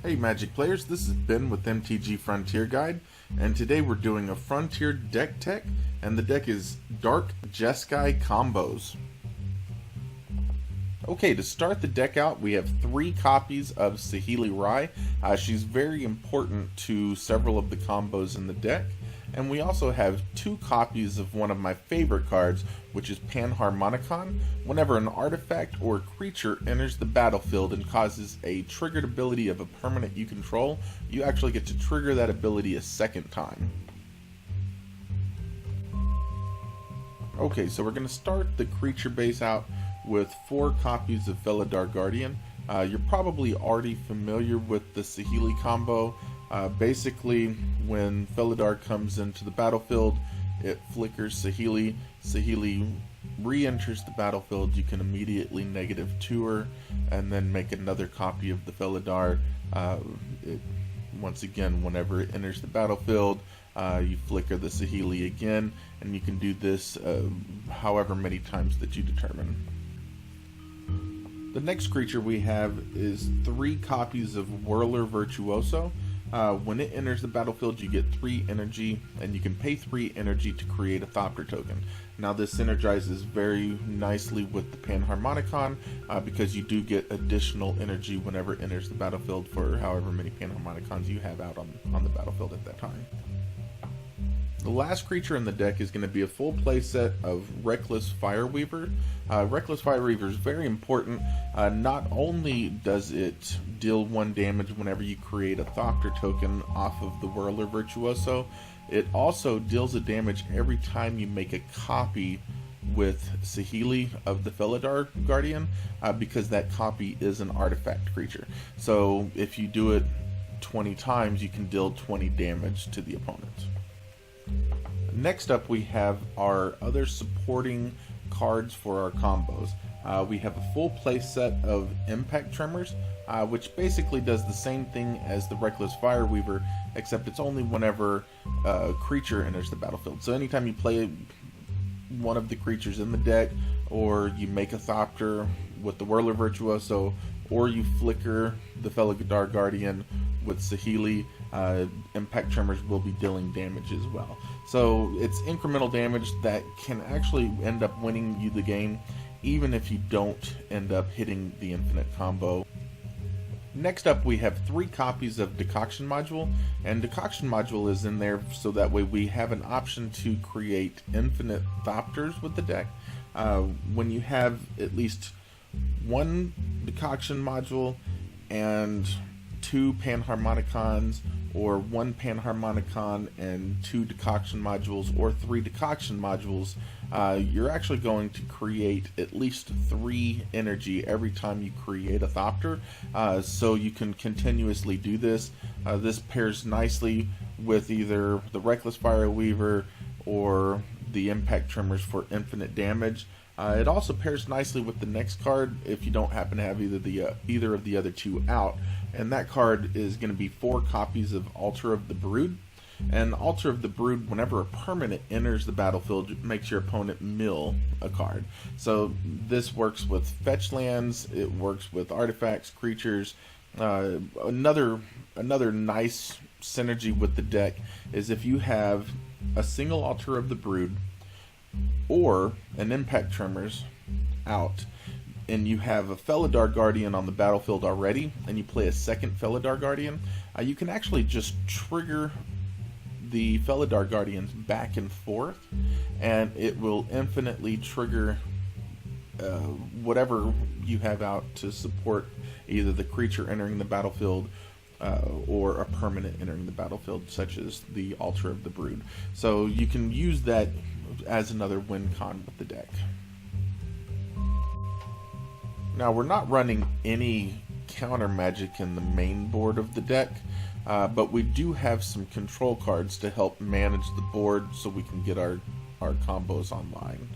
Hey Magic players, this is Ben with MTGFrontierGuide, and today we're doing a Frontier deck tech, and the deck is Dark Jeskai Combos. Okay, to start the deck out, we have 3 copies of Saheeli Rai. She's very important to several of the combos in the deck. And we also have 2 copies of one of my favorite cards, which is Panharmonicon. Whenever an artifact or creature enters the battlefield and causes a triggered ability of a permanent you control, you actually get to trigger that ability a second time. Okay, so we're going to start the creature base out with 4 copies of Felidar Guardian. You're probably already familiar with the Saheeli combo. Basically, when Felidar comes into the battlefield, it flickers Saheeli. Saheeli re-enters the battlefield. You can immediately -2 her, and then make another copy of the Felidar. Once again, whenever it enters the battlefield, you flicker the Saheeli again, and you can do this however many times that you determine. The next creature we have is 3 copies of Whirler Virtuoso. When it enters the battlefield, you get 3 energy, and you can pay 3 energy to create a Thopter token. Now this synergizes very nicely with the Panharmonicon, because you do get additional energy whenever it enters the battlefield for however many Panharmonicons you have out on the battlefield at that time. The last creature in the deck is going to be a full play set of Reckless Fireweaver. Reckless Fireweaver is very important. Not only does it deal 1 damage whenever you create a Thopter token off of the Whirler Virtuoso, it also deals a damage every time you make a copy with Saheeli of the Felidar Guardian, because that copy is an artifact creature. So if you do it 20 times, you can deal 20 damage to the opponent. Next up, we have our other supporting cards for our combos. We have a full play set of Impact Tremors, which basically does the same thing as the Reckless Fireweaver, except it's only whenever a creature enters the battlefield. So anytime you play one of the creatures in the deck, or you make a Thopter with the Whirler Virtuoso, or you flicker the Felidar Guardian with Saheeli, Impact Tremors will be dealing damage as well. So it's incremental damage that can actually end up winning you the game, even if you don't end up hitting the infinite combo. Next up, we have 3 copies of Decoction Module, and Decoction Module is in there so that way we have an option to create infinite Thopters with the deck. When you have at least 1 Decoction Module and 2 Panharmonicons, or 1 Panharmonicon and 2 Decoction Modules, or 3 Decoction Modules, you're actually going to create at least 3 energy every time you create a Thopter, so you can continuously do this. This pairs nicely with either the Reckless Fireweaver or the Impact Tremors for infinite damage. It also pairs nicely with the next card if you don't happen to have either of the other 2 out, and that card is going to be 4 copies of Altar of the Brood. And Altar of the Brood, whenever a permanent enters the battlefield, makes your opponent mill a card. So this works with fetch lands, it works with artifacts, creatures. Another nice synergy with the deck is if you have a single Altar of the Brood or an Impact Tremors out, and you have a Felidar Guardian on the battlefield already, and you play a second Felidar Guardian, you can actually just trigger the Felidar Guardians back and forth, and it will infinitely trigger whatever you have out to support either the creature entering the battlefield or a permanent entering the battlefield, such as the Altar of the Brood. So you can use that as another win con with the deck. Now, we're not running any counter magic in the main board of the deck, but we do have some control cards to help manage the board so we can get our combos online.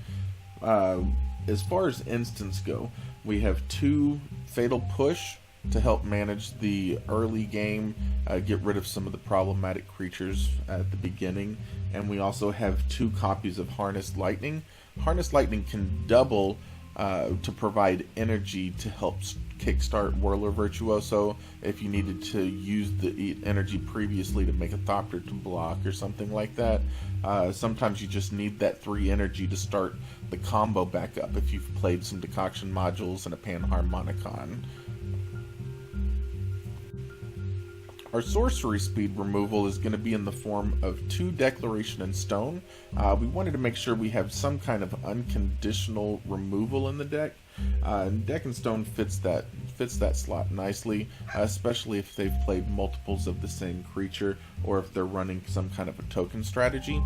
As far as instants go, we have 2 Fatal Push to help manage the early game, get rid of some of the problematic creatures at the beginning, and we also have 2 copies of Harnessed Lightning. Harnessed Lightning can double to provide energy to help kickstart Whirler Virtuoso if you needed to use the energy previously to make a Thopter to block or something like that. Sometimes you just need that 3 energy to start the combo back up if you've played some Decoction modules and a Panharmonicon. Our sorcery speed removal is going to be in the form of 2 Declaration and Stone. We wanted to make sure we have some kind of unconditional removal in the deck. Deck and Stone fits that slot nicely, especially if they've played multiples of the same creature or if they're running some kind of a token strategy.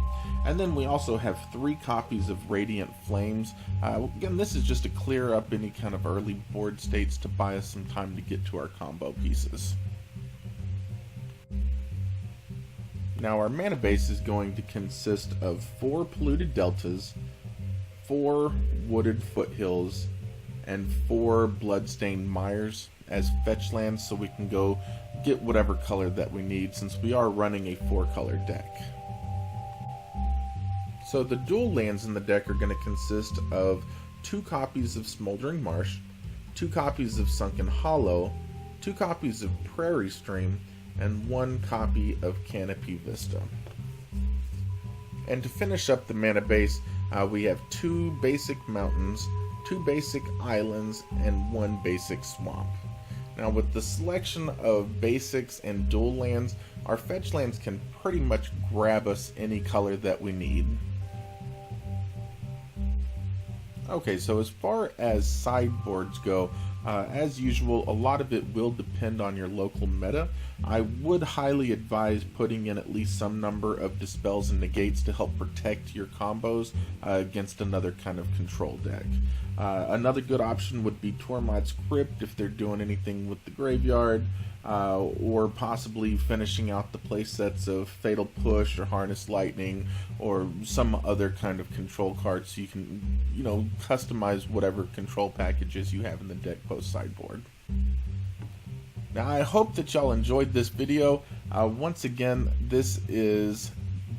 And then we also have 3 copies of Radiant Flames. Again, this is just to clear up any kind of early board states to buy us some time to get to our combo pieces. Now our mana base is going to consist of 4 Polluted Deltas, 4 Wooded Foothills, and 4 Bloodstained Mires as fetch lands, so we can go get whatever color that we need since we are running a 4-color deck. So the dual lands in the deck are going to consist of 2 copies of Smoldering Marsh, 2 copies of Sunken Hollow, 2 copies of Prairie Stream, and 1 copy of Canopy Vista. And to finish up the mana base, we have 2 basic mountains, 2 basic islands, and 1 basic swamp. Now with the selection of basics and dual lands, our fetch lands can pretty much grab us any color that we need. Okay, so as far as sideboards go, as usual, a lot of it will depend on your local meta. I would highly advise putting in at least some number of Dispels and Negates to help protect your combos against another kind of control deck. Another good option would be Tormod's Crypt if they're doing anything with the graveyard, or possibly finishing out the playsets of Fatal Push or Harness Lightning or some other kind of control card, so you can, customize whatever control packages you have in the deck post sideboard. Now I hope that y'all enjoyed this video. Once again, this is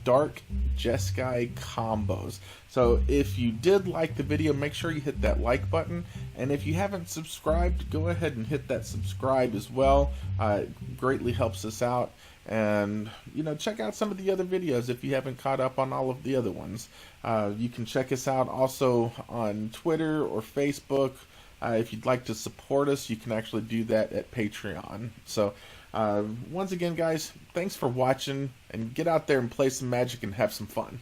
Dark Jeskai combos. So if you did like the video, make sure you hit that like button, and if you haven't subscribed, go ahead and hit that subscribe as well. It greatly helps us out. And check out some of the other videos if you haven't caught up on all of the other ones. You can check us out also on Twitter or Facebook. If you'd like to support us, you can actually do that at Patreon. So once again, guys, thanks for watching, and get out there and play some Magic and have some fun.